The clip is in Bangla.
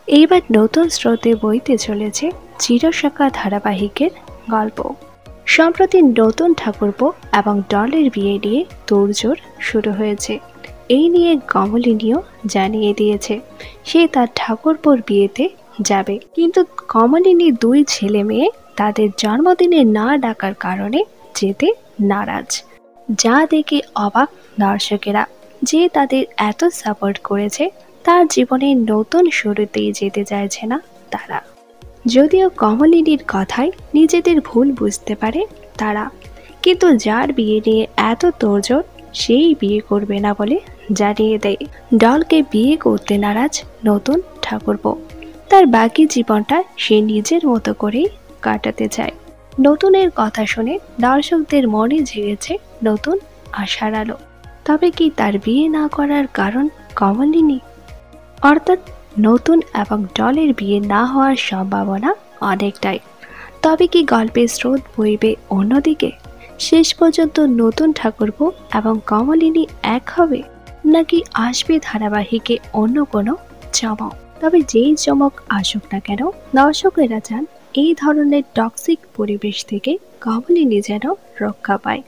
এইবার নতুন স্রোতে বইতে চলেছে চিরসখা ধারাবাহিকের গল্প। সম্প্রতি নতুন ঠাকুরপো এবং ডলের বিয়ে নিয়ে তোড়জোড় শুরু হয়েছে। এই নিয়ে কমলিনীও জানিয়ে দিয়েছে সে তার ঠাকুরপোর বিয়েতে যাবে, কিন্তু কমলিনী দুই ছেলে মেয়ে তাদের জন্মদিনে না ডাকার কারণে যেতে নারাজ। যা দেখে অবাক দর্শকেরা, যে তাদের এত সাপোর্ট করেছে তার জীবনের নতুন শুরুতেই যেতে চাইছে না তারা। যদিও কমলিনীর কথায় নিজেদের ভুল বুঝতে পারে তারা, কিন্তু যার বিয়ে নিয়ে এত তোড়জোড় সেই বিয়ে করবে না বলে জানিয়ে দেয়। ডলকে বিয়ে করতে নারাজ নতুন ঠাকুরপো, তার বাকি জীবনটা সে নিজের মতো করেই কাটাতে চায়। নতুনের কথা শুনে দর্শকদের মনে জেগেছে নতুন আশার আলো। তবে কি তার বিয়ে না করার কারণ কমলিনী? অর্থাৎ নতুন এবং ডলের বিয়ে না হওয়ার সম্ভাবনা অনেকটাই। তবে কি গল্পের স্রোত বইবে অন্যদিকে? শেষ পর্যন্ত নতুন ঠাকুরপো এবং কমলিনী এক হবে, নাকি আসবে ধারাবাহিকে অন্য কোনো চমক? তবে যেই চমক আসুক না কেন, দর্শকেরা চান এই ধরনের টক্সিক পরিবেশ থেকে কমলিনী যেন রক্ষা পায়।